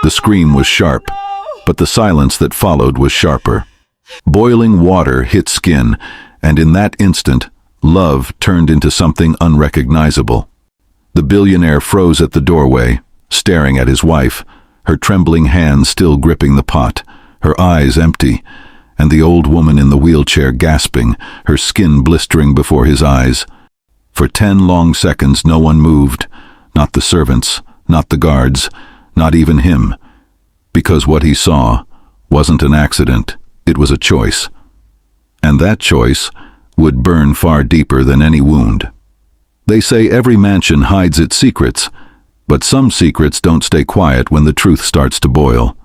The scream was sharp, but the silence that followed was sharper. Boiling water hit skin, and in that instant, love turned into something unrecognizable. The billionaire froze at the doorway, staring at his wife, her trembling hands still gripping the pot, her eyes empty, and the old woman in the wheelchair gasping, her skin blistering before his eyes. For 10 long seconds no one moved, not the servants, not the guards, not even him, because what he saw wasn't an accident, it was a choice. And that choice would burn far deeper than any wound. They say every mansion hides its secrets, but some secrets don't stay quiet when the truth starts to boil.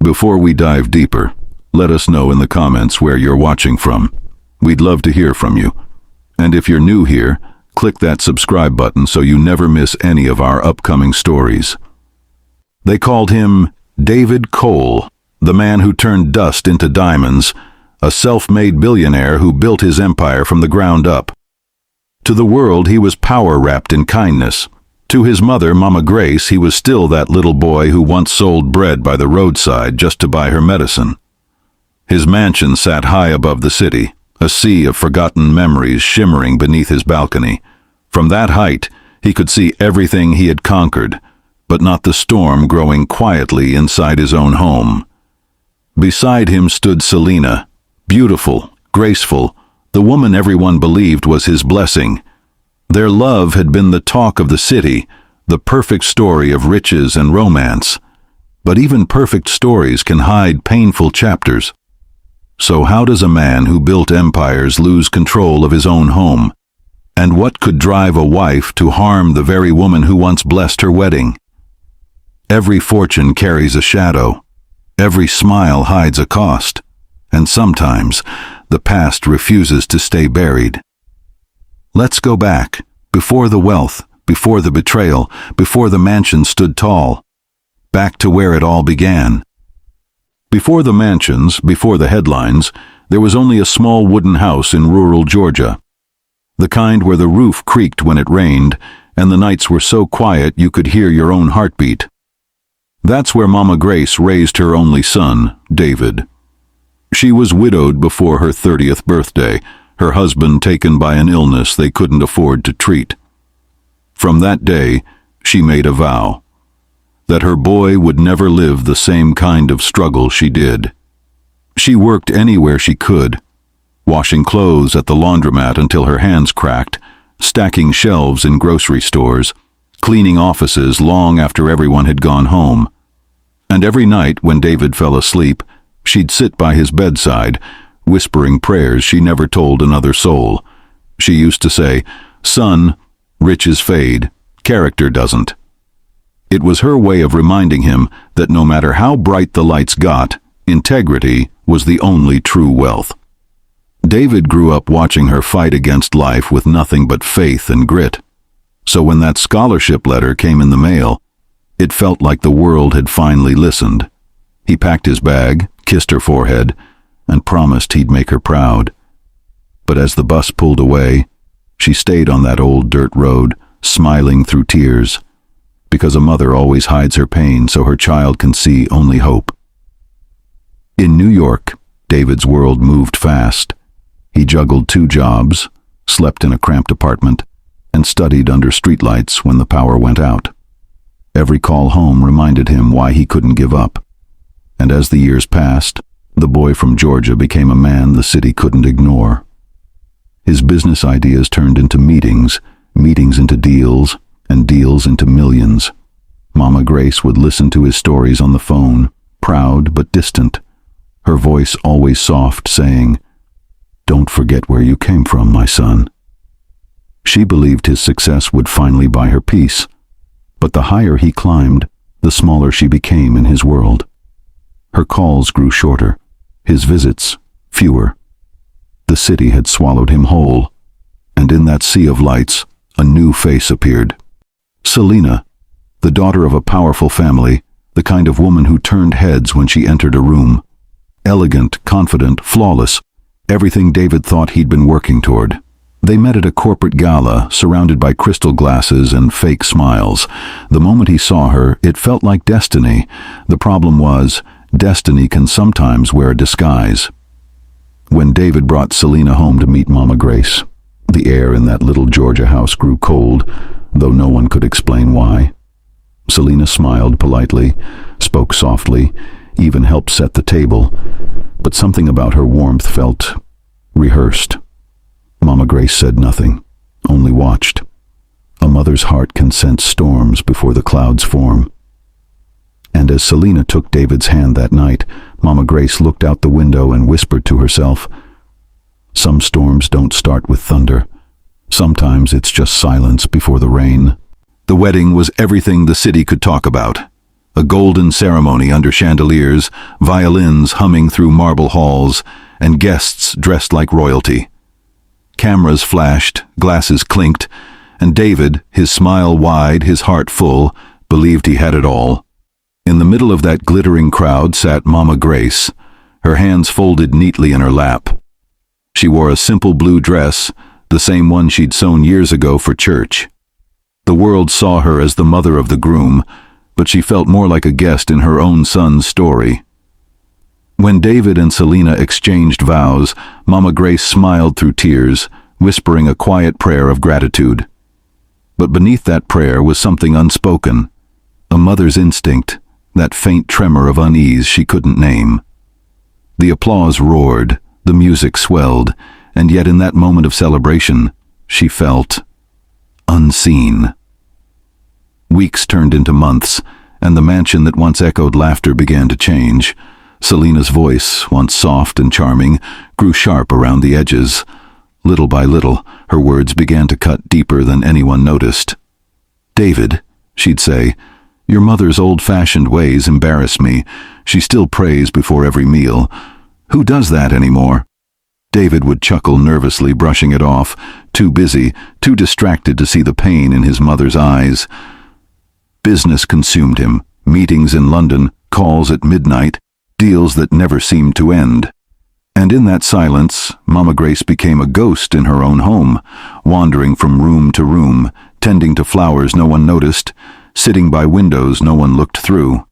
Before we dive deeper, let us know in the comments where you're watching from. We'd love to hear from you. And if you're new here, click that subscribe button so you never miss any of our upcoming stories. They called him David Cole, the man who turned dust into diamonds, a self-made billionaire who built his empire from the ground up. To the world, he was power wrapped in kindness. To his mother, Mama Grace, he was still that little boy who once sold bread by the roadside just to buy her medicine. His mansion sat high above the city, a sea of forgotten memories shimmering beneath his balcony. From that height, he could see everything he had conquered, but not the storm growing quietly inside his own home. Beside him stood Selena, beautiful, graceful, the woman everyone believed was his blessing. Their love had been the talk of the city, the perfect story of riches and romance. But even perfect stories can hide painful chapters. So how does a man who built empires lose control of his own home? And what could drive a wife to harm the very woman who once blessed her wedding? Every fortune carries a shadow. Every smile hides a cost. And sometimes, the past refuses to stay buried. Let's go back, before the wealth, before the betrayal, before the mansion stood tall. Back to where it all began. Before the mansions, before the headlines, there was only a small wooden house in rural Georgia. The kind where the roof creaked when it rained, and the nights were so quiet you could hear your own heartbeat. That's where Mama Grace raised her only son, David. She was widowed before her 30th birthday, her husband taken by an illness they couldn't afford to treat. From that day, she made a vow that her boy would never live the same kind of struggle she did. She worked anywhere she could, washing clothes at the laundromat until her hands cracked, stacking shelves in grocery stores, cleaning offices long after everyone had gone home. And every night when David fell asleep, she'd sit by his bedside, whispering prayers she never told another soul. She used to say, "Son, riches fade, character doesn't." It was her way of reminding him that no matter how bright the lights got, integrity was the only true wealth. David grew up watching her fight against life with nothing but faith and grit. So when that scholarship letter came in the mail, it felt like the world had finally listened. He packed his bag, kissed her forehead, and promised he'd make her proud. But as the bus pulled away, she stayed on that old dirt road, smiling through tears, because a mother always hides her pain so her child can see only hope. In New York, David's world moved fast. He juggled 2 jobs, slept in a cramped apartment, and studied under streetlights when the power went out. Every call home reminded him why he couldn't give up. And as the years passed, the boy from Georgia became a man the city couldn't ignore. His business ideas turned into meetings, meetings into deals, and deals into millions. Mama Grace would listen to his stories on the phone, proud but distant, her voice always soft, saying, "Don't forget where you came from, my son." She believed his success would finally buy her peace, but the higher he climbed, the smaller she became in his world. Her calls grew shorter, his visits fewer. The city had swallowed him whole, and in that sea of lights, a new face appeared. Selena, the daughter of a powerful family, the kind of woman who turned heads when she entered a room. Elegant, confident, flawless, everything David thought he'd been working toward. They met at a corporate gala, surrounded by crystal glasses and fake smiles. The moment he saw her, it felt like destiny. The problem was, destiny can sometimes wear a disguise. When David brought Selena home to meet Mama Grace, the air in that little Georgia house grew cold, though no one could explain why. Selena smiled politely, spoke softly, even helped set the table, but something about her warmth felt rehearsed. Mama Grace said nothing, only watched. A mother's heart can sense storms before the clouds form. And as Selena took David's hand that night, Mama Grace looked out the window and whispered to herself, "Some storms don't start with thunder. Sometimes it's just silence before the rain." The wedding was everything the city could talk about. A golden ceremony under chandeliers, violins humming through marble halls, and guests dressed like royalty. Cameras flashed, glasses clinked, and David, his smile wide, his heart full, believed he had it all. In the middle of that glittering crowd sat Mama Grace, her hands folded neatly in her lap. She wore a simple blue dress, the same one she'd sewn years ago for church. The world saw her as the mother of the groom, but she felt more like a guest in her own son's story. When David and Selena exchanged vows, Mama Grace smiled through tears, whispering a quiet prayer of gratitude. But beneath that prayer was something unspoken, a mother's instinct, that faint tremor of unease she couldn't name. The applause roared, the music swelled, and yet in that moment of celebration, she felt unseen. Weeks turned into months, and the mansion that once echoed laughter began to change. Selena's voice, once soft and charming, grew sharp around the edges. Little by little, her words began to cut deeper than anyone noticed. "David," she'd say, "your mother's old-fashioned ways embarrass me. She still prays before every meal. Who does that anymore?" David would chuckle nervously, brushing it off, too busy, too distracted to see the pain in his mother's eyes. Business consumed him, meetings in London, calls at midnight, deals that never seemed to end. And in that silence, Mama Grace became a ghost in her own home, wandering from room to room, tending to flowers no one noticed, sitting by windows no one looked through.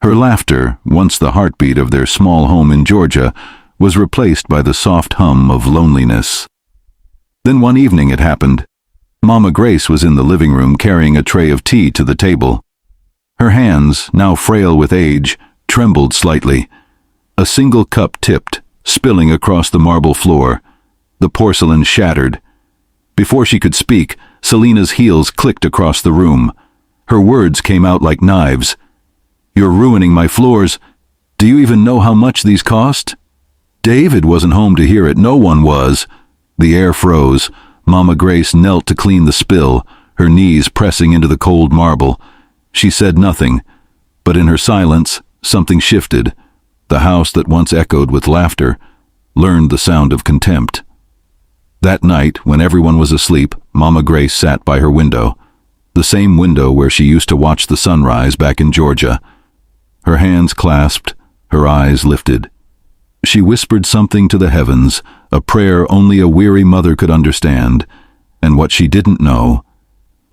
Her laughter, once the heartbeat of their small home in Georgia, was replaced by the soft hum of loneliness. Then one evening it happened. Mama Grace was in the living room carrying a tray of tea to the table. Her hands, now frail with age, trembled slightly. A single cup tipped, spilling across the marble floor. The porcelain shattered. Before she could speak, Selena's heels clicked across the room. Her words came out like knives. "You're ruining my floors. Do you even know how much these cost?" David wasn't home to hear it. No one was. The air froze. Mama Grace knelt to clean the spill, her knees pressing into the cold marble. She said nothing, but in her silence, something shifted. The house that once echoed with laughter learned the sound of contempt. That night, when everyone was asleep, Mama Grace sat by her window, the same window where she used to watch the sunrise back in Georgia. Her hands clasped, her eyes lifted. She whispered something to the heavens, a prayer only a weary mother could understand, and what she didn't know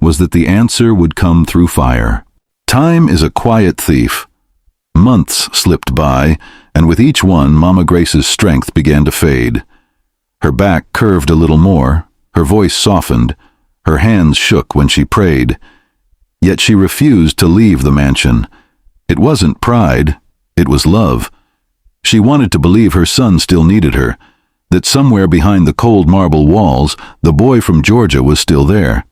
was that the answer would come through fire. Time is a quiet thief. Months slipped by, and with each one, Mama Grace's strength began to fade. Her back curved a little more, her voice softened, her hands shook when she prayed. Yet she refused to leave the mansion. It wasn't pride, it was love. She wanted to believe her son still needed her, that somewhere behind the cold marble walls, the boy from Georgia was still there.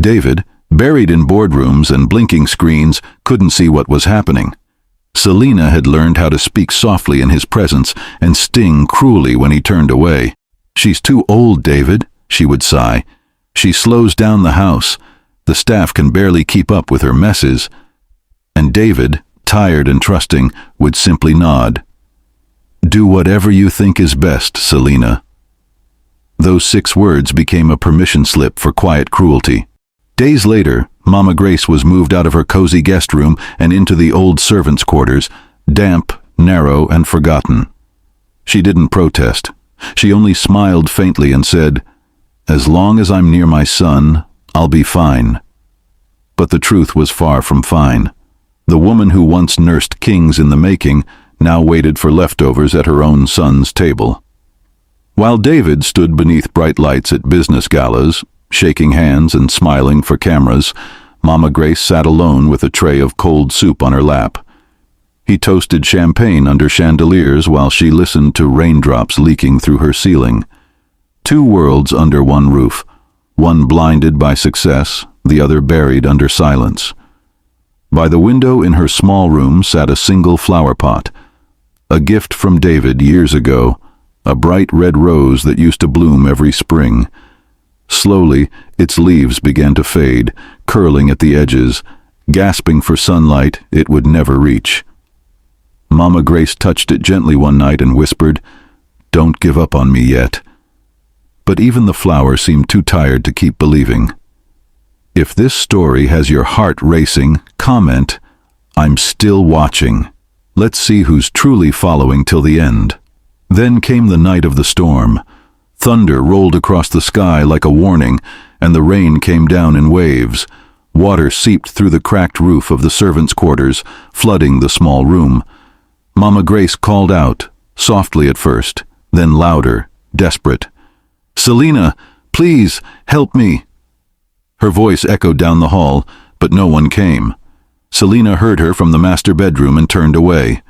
David, buried in boardrooms and blinking screens, couldn't see what was happening. Selena had learned how to speak softly in his presence and sting cruelly when he turned away. "She's too old, David," she would sigh. "She slows down the house. The staff can barely keep up with her messes." And David, tired and trusting, would simply nod. "Do whatever you think is best, Selena." Those 6 words became a permission slip for quiet cruelty. Days later, Mama Grace was moved out of her cozy guest room and into the old servants' quarters, damp, narrow, and forgotten. She didn't protest. She only smiled faintly and said, As long as I'm near my son, I'll be fine." But the truth was far from fine. The woman who once nursed kings in the making now waited for leftovers at her own son's table. While David stood beneath bright lights at business galas, shaking hands and smiling for cameras, Mama Grace sat alone with a tray of cold soup on her lap. He toasted champagne under chandeliers while she listened to raindrops leaking through her ceiling. Two worlds under one roof, one blinded by success, the other buried under silence. By the window in her small room sat a single flower pot, a gift from David years ago, a bright red rose that used to bloom every spring. Slowly, its leaves began to fade, curling at the edges, gasping for sunlight it would never reach. Mama Grace touched it gently one night and whispered, "Don't give up on me yet." But even the flower seemed too tired to keep believing. If this story has your heart racing, comment, "I'm still watching." Let's see who's truly following till the end. Then came the night of the storm. Thunder rolled across the sky like a warning, and the rain came down in waves. Water seeped through the cracked roof of the servants' quarters, flooding the small room. Mama Grace called out, softly at first, then louder, desperate. "Selina, please, help me." Her voice echoed down the hall, but no one came. Selina heard her from the master bedroom and turned away.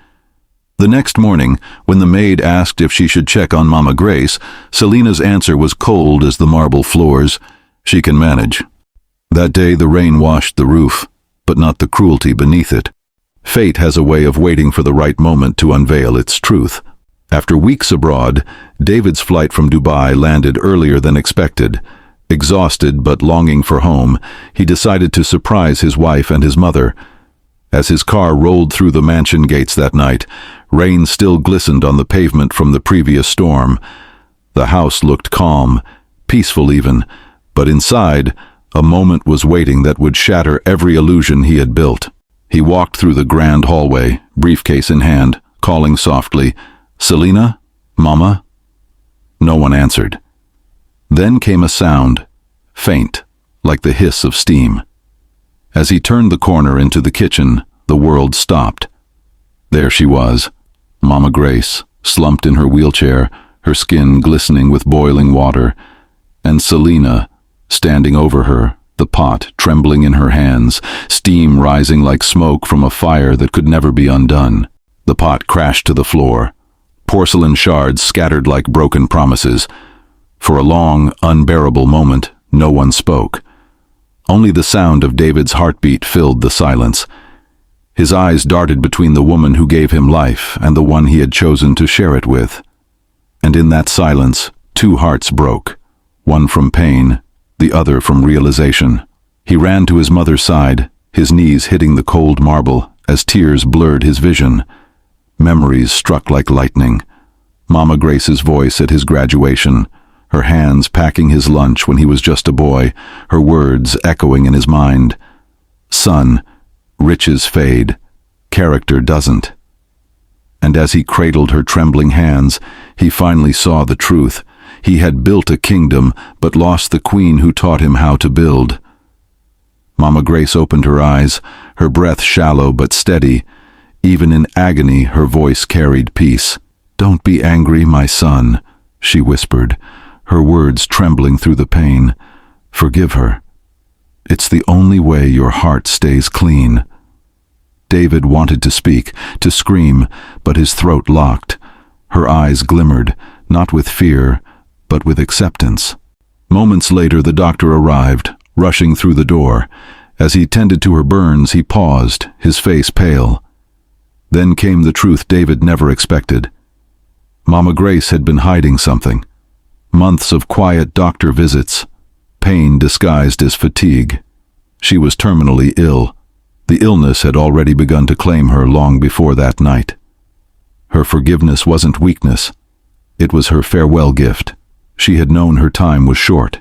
The next morning, when the maid asked if she should check on Mama Grace, Selina's answer was cold as the marble floors. "She can manage." That day the rain washed the roof, but not the cruelty beneath it. Fate has a way of waiting for the right moment to unveil its truth. After weeks abroad, David's flight from Dubai landed earlier than expected. Exhausted but longing for home, he decided to surprise his wife and his mother. As his car rolled through the mansion gates that night, rain still glistened on the pavement from the previous storm. The house looked calm, peaceful even, but inside, a moment was waiting that would shatter every illusion he had built. He walked through the grand hallway, briefcase in hand, calling softly, "Selina? Mama?" No one answered. Then came a sound, faint, like the hiss of steam. As he turned the corner into the kitchen, the world stopped. There she was, Mama Grace, slumped in her wheelchair, her skin glistening with boiling water, and Selina, standing over her, the pot trembling in her hands, steam rising like smoke from a fire that could never be undone. The pot crashed to the floor. Porcelain shards scattered like broken promises. For a long, unbearable moment, no one spoke. Only the sound of David's heartbeat filled the silence. His eyes darted between the woman who gave him life and the one he had chosen to share it with. And in that silence, two hearts broke, one from pain, the other from realization. He ran to his mother's side, his knees hitting the cold marble as tears blurred his vision. Memories struck like lightning. Mama Grace's voice at his graduation, her hands packing his lunch when he was just a boy, her words echoing in his mind. "Son, riches fade, character doesn't." And as he cradled her trembling hands, he finally saw the truth. He had built a kingdom, but lost the queen who taught him how to build. Mama Grace opened her eyes, her breath shallow but steady. Even in agony, her voice carried peace. "Don't be angry, my son," she whispered, her words trembling through the pain. "Forgive her. It's the only way your heart stays clean." David wanted to speak, to scream, but his throat locked. Her eyes glimmered, not with fear, but with acceptance. Moments later, the doctor arrived, rushing through the door. As he tended to her burns, he paused, his face pale. Then came the truth David never expected. Mama Grace had been hiding something. Months of quiet doctor visits, pain disguised as fatigue. She was terminally ill. The illness had already begun to claim her long before that night. Her forgiveness wasn't weakness. It was her farewell gift. She had known her time was short.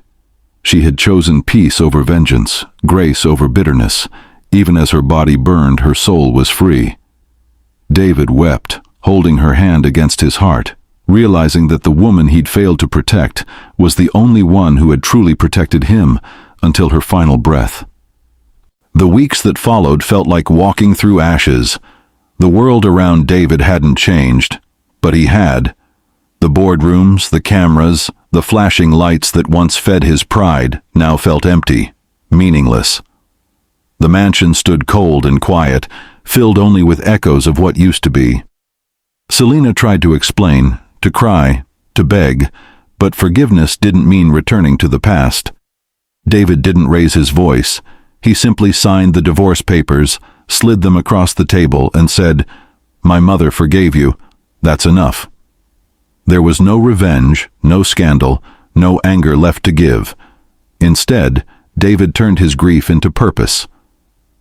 She had chosen peace over vengeance, grace over bitterness. Even as her body burned, her soul was free. David wept, holding her hand against his heart, realizing that the woman he'd failed to protect was the only one who had truly protected him until her final breath. The weeks that followed felt like walking through ashes. The world around David hadn't changed, but he had. The boardrooms, the cameras, the flashing lights that once fed his pride now felt empty, meaningless. The mansion stood cold and quiet, filled only with echoes of what used to be. Selena tried to explain, to cry, to beg, but forgiveness didn't mean returning to the past. David didn't raise his voice. He simply signed the divorce papers, slid them across the table, and said, "My mother forgave you. That's enough." There was no revenge, no scandal, no anger left to give. Instead, David turned his grief into purpose.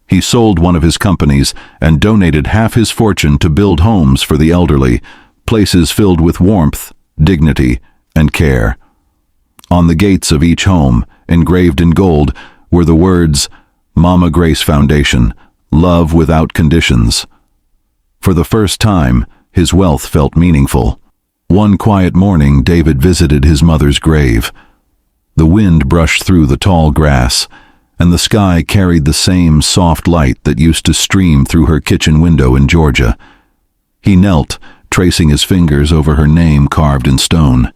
He sold one of his companies and donated half his fortune to build homes for the elderly, places filled with warmth, dignity, and care. On the gates of each home, engraved in gold, were the words, "Mama Grace Foundation, love without conditions." For the first time, his wealth felt meaningful. One quiet morning, David visited his mother's grave. The wind brushed through the tall grass, and the sky carried the same soft light that used to stream through her kitchen window in Georgia. He knelt, tracing his fingers over her name carved in stone.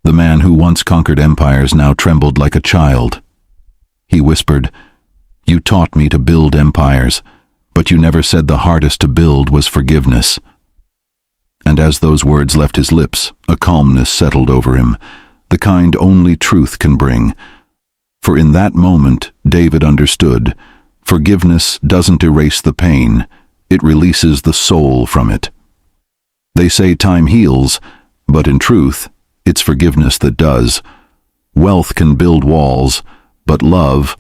The man who once conquered empires now trembled like a child. He whispered, "You taught me to build empires, but you never said the hardest to build was forgiveness." And as those words left his lips, a calmness settled over him, the kind only truth can bring. For in that moment, David understood, forgiveness doesn't erase the pain, it releases the soul from it. They say time heals, but in truth, it's forgiveness that does. Wealth can build walls, but love,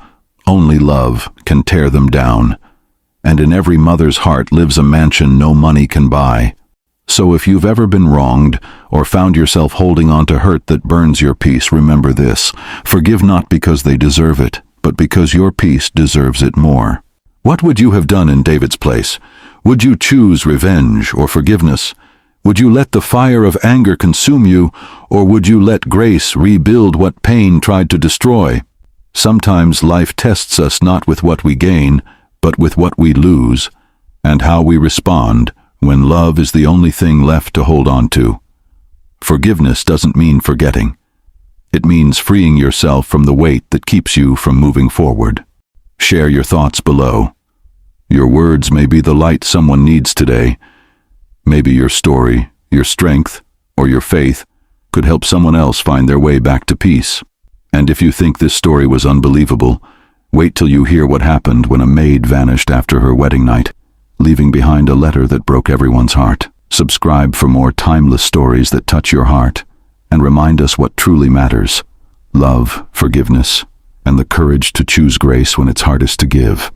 only love, can tear them down. And in every mother's heart lives a mansion no money can buy. So if you've ever been wronged, or found yourself holding on to hurt that burns your peace, remember this: forgive not because they deserve it, but because your peace deserves it more. What would you have done in David's place? Would you choose revenge or forgiveness? Would you let the fire of anger consume you, or would you let grace rebuild what pain tried to destroy? Sometimes life tests us not with what we gain, but with what we lose, and how we respond when love is the only thing left to hold on to. Forgiveness doesn't mean forgetting. It means freeing yourself from the weight that keeps you from moving forward. Share your thoughts below. Your words may be the light someone needs today. Maybe your story, your strength, or your faith could help someone else find their way back to peace. And if you think this story was unbelievable, wait till you hear what happened when a maid vanished after her wedding night, leaving behind a letter that broke everyone's heart. Subscribe for more timeless stories that touch your heart and remind us what truly matters: love, forgiveness, and the courage to choose grace when it's hardest to give.